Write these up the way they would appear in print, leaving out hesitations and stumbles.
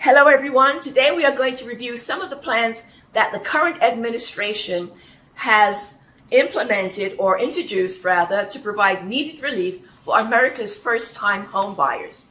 Hello everyone. Today we are going to review some of the plans that the current administration has implemented or introduced rather to provide needed relief for America's first-time home buyers.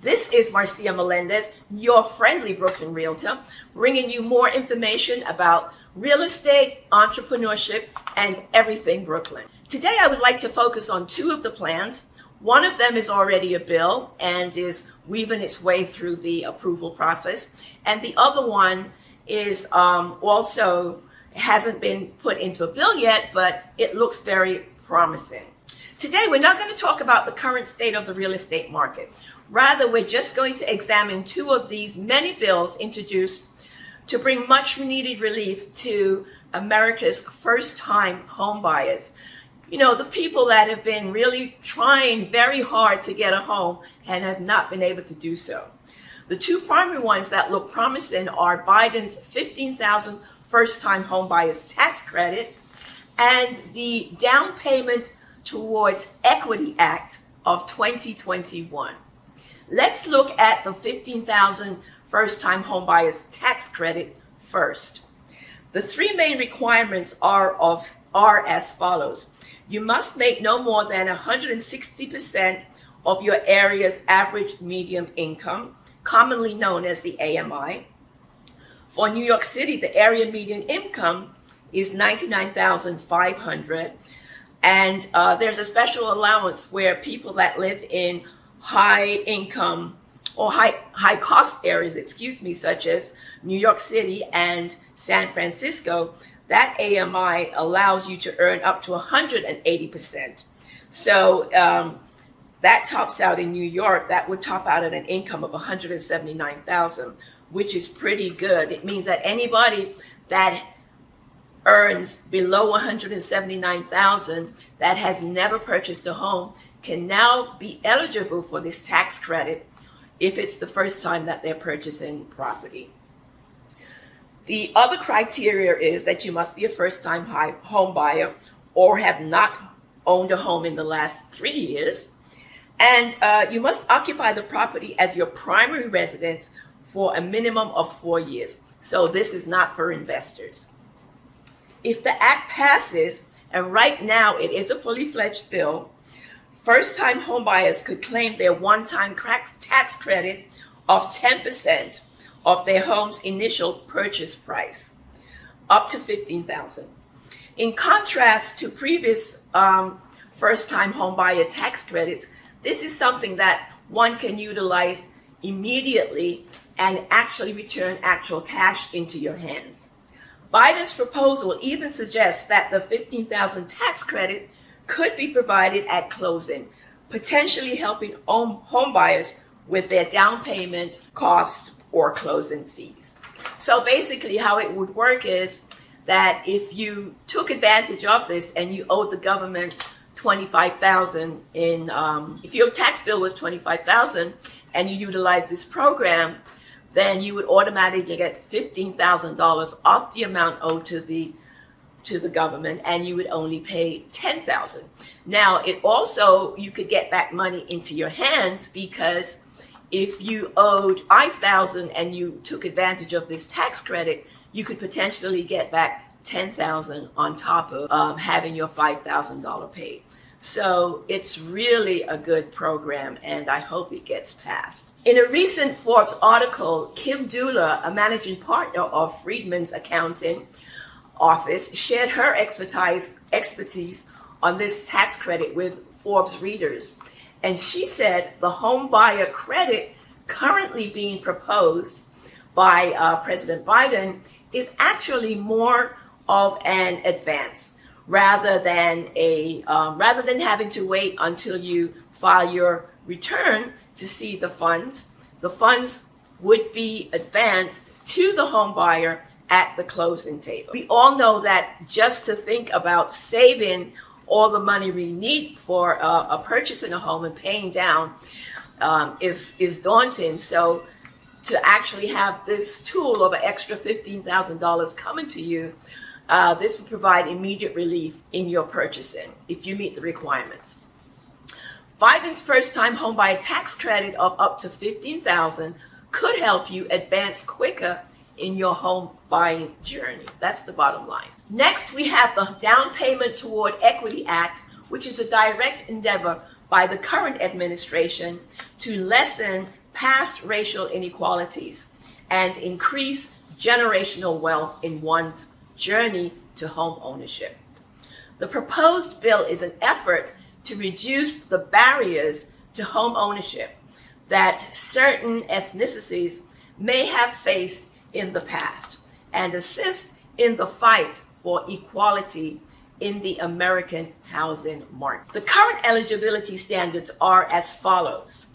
This is Marcia Melendez, your friendly Brooklyn realtor, bringing you more information about real estate, entrepreneurship, and everything Brooklyn. Today I would like to focus on two of the plans. One of them is already a bill and is weaving its way through the approval process. And the other one is also hasn't been put into a bill yet, but it looks very promising. Today, we're not going to talk about the current state of the real estate market. Rather, we're just going to examine two of these many bills introduced to bring much needed relief to America's first-time home buyers. You know, the people that have been really trying very hard to get a home and have not been able to do so. The two primary ones that look promising are Biden's $15,000 first-time home buyers tax credit and the down payment towards Equity Act of 2021. Let's look at the $15,000 first-time home buyers tax credit first. The three main requirements are as follows. You must make no more than 160% of your area's average median income, commonly known as the AMI. For New York City, the area median income is $99,500, and there's a special allowance where people that live in high income or high cost areas, such as New York City and San Francisco, that AMI allows you to earn up to 180%. So that tops out in New York, that would top out at an income of $179,000, which is pretty good. It means that anybody that earns below $179,000 that has never purchased a home can now be eligible for this tax credit if it's the first time that they're purchasing property. The other criteria is that you must be a first-time home buyer or have not owned a home in the last 3 years. And you must occupy the property as your primary residence for a minimum of 4 years. So this is not for investors. If the act passes, and right now it is a fully fledged bill, first-time home buyers could claim their one-time tax credit of 10% of their home's initial purchase price, up to $15,000. In contrast to previous first-time home buyer tax credits, this is something that one can utilize immediately and actually return actual cash into your hands. Biden's proposal even suggests that the $15,000 tax credit could be provided at closing, potentially helping home buyers with their down payment costs or closing fees. So basically how it would work is that if you took advantage of this and you owed the government $25,000 if your tax bill was $25,000 and you utilize this program, then you would automatically get $15,000 off the amount owed to the government, and you would only pay $10,000. Now, it also, you could get back money into your hands, because if you owed $5,000 and you took advantage of this tax credit, you could potentially get back $10,000 on top of having your $5,000 paid. So it's really a good program, and I hope it gets passed. In a recent Forbes article, Kim Dula, a managing partner of Friedman's Accounting Office, shared her expertise on this tax credit with Forbes readers. And she said the home buyer credit currently being proposed by President Biden is actually more of an advance, rather than having to wait until you file your return to see the funds. The funds would be advanced to the home buyer at the closing table. We all know that just to think about saving all the money we need for purchasing a home and paying down is daunting. So to actually have this tool of an extra $15,000 coming to you, this will provide immediate relief in your purchasing if you meet the requirements. Biden's first-time homebuyer tax credit of up to $15,000 could help you advance quicker in your home buying journey. That's the bottom line. Next, we have the Down Payment Toward Equity Act, which is a direct endeavor by the current administration to lessen past racial inequalities and increase generational wealth in one's journey to home ownership. The proposed bill is an effort to reduce the barriers to home ownership that certain ethnicities may have faced in the past and assist in the fight for equality in the American housing market. The current eligibility standards are as follows.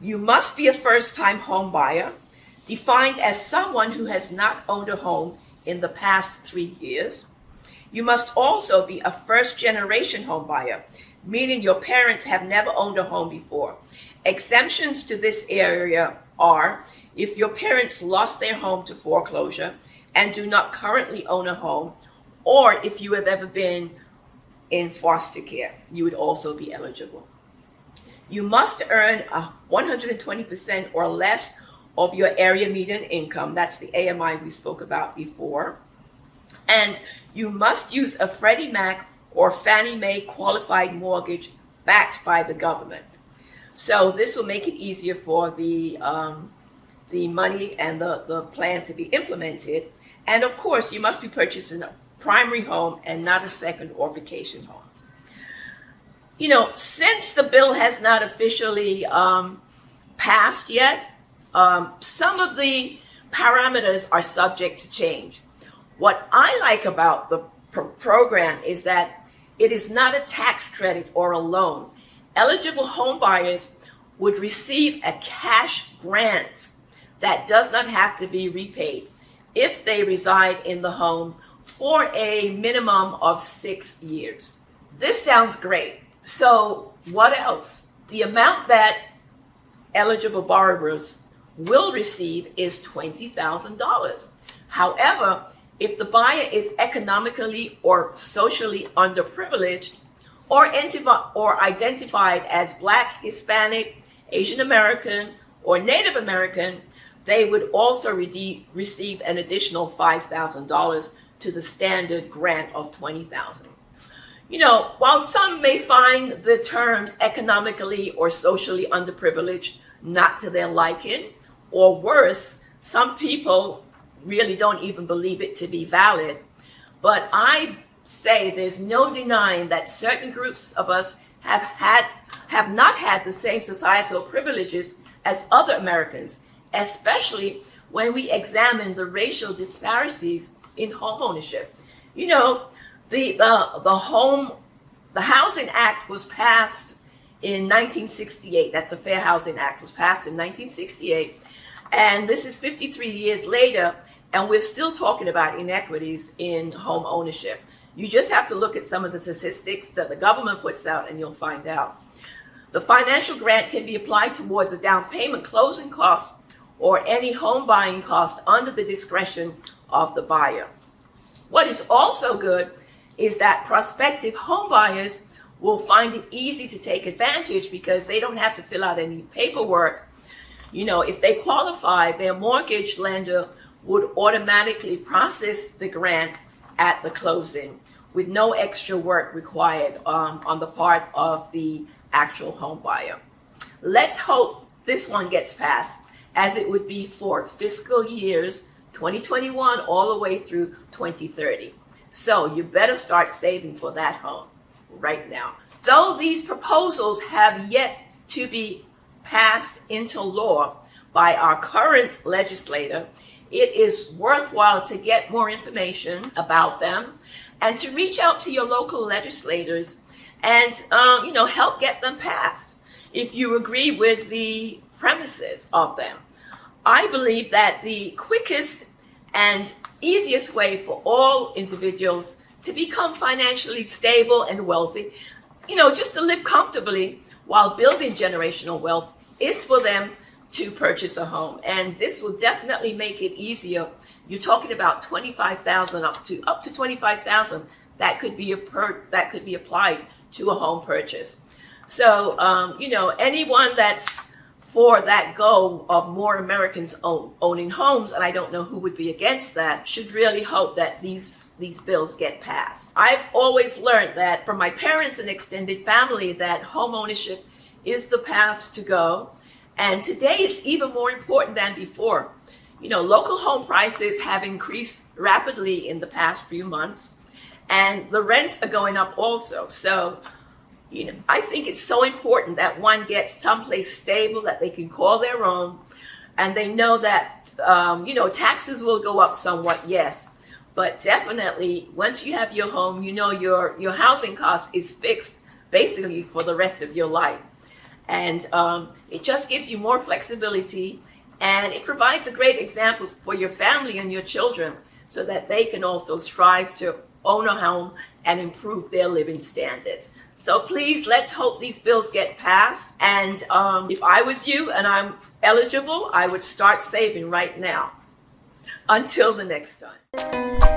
You must be a first-time home buyer, defined as someone who has not owned a home in the past 3 years. You must also be a first-generation home buyer, meaning your parents have never owned a home before. Exemptions to this area are if your parents lost their home to foreclosure and do not currently own a home, or if you have ever been in foster care, you would also be eligible. You must earn 120% or less of your area median income. That's the AMI we spoke about before. And you must use a Freddie Mac or Fannie Mae qualified mortgage backed by the government. So this will make it easier for the money and the plan to be implemented. And of course, you must be purchasing a primary home and not a second or vacation home. You know, since the bill has not officially passed yet, some of the parameters are subject to change. What I like about the program is that it is not a tax credit or a loan. Eligible home buyers would receive a cash grant that does not have to be repaid if they reside in the home for a minimum of 6 years. This sounds great. So what else? The amount that eligible borrowers will receive is $20,000. However, if the buyer is economically or socially underprivileged or identified as Black, Hispanic, Asian American, or Native American, they would also receive an additional $5,000 to the standard grant of $20,000. You know, while some may find the terms economically or socially underprivileged not to their liking, or worse, some people really don't even believe it to be valid. But I say there's no denying that certain groups of us have not had the same societal privileges as other Americans, especially when we examine the racial disparities in home ownership. You know, the Housing Act was passed in 1968. That's a Fair Housing Act, was passed in 1968. And this is 53 years later, and we're still talking about inequities in home ownership. You just have to look at some of the statistics that the government puts out and you'll find out. The financial grant can be applied towards a down payment, closing costs, or any home buying cost under the discretion of the buyer. What is also good is that prospective home buyers will find it easy to take advantage because they don't have to fill out any paperwork. You know, if they qualify, their mortgage lender would automatically process the grant at the closing with no extra work required on the part of the actual home buyer. Let's hope this one gets passed, as it would be for fiscal years 2021 all the way through 2030. So you better start saving for that home right now. Though these proposals have yet to be passed into law by our current legislator, it is worthwhile to get more information about them and to reach out to your local legislators and help get them passed if you agree with the premises of them. I believe that the quickest and easiest way for all individuals to become financially stable and wealthy, just to live comfortably while building generational wealth, is for them to purchase a home. And this will definitely make it easier. You're talking about $25,000 up to $25,000 that could be applied to a home purchase. So anyone that's for that goal of more Americans owning homes, and I don't know who would be against that, should really hope that these bills get passed. I've always learned that from my parents and extended family that home ownership is the path to go, and today it's even more important than before. You know, local home prices have increased rapidly in the past few months, and the rents are going up also. So, you know, I think it's so important that one gets someplace stable that they can call their own, and they know that, you know, taxes will go up somewhat, yes, but definitely once you have your home, you know, your housing cost is fixed basically for the rest of your life. And it just gives you more flexibility, and it provides a great example for your family and your children so that they can also strive to own a home and improve their living standards. So please, let's hope these bills get passed. And if I was you and I'm eligible, I would start saving right now. Until the next time.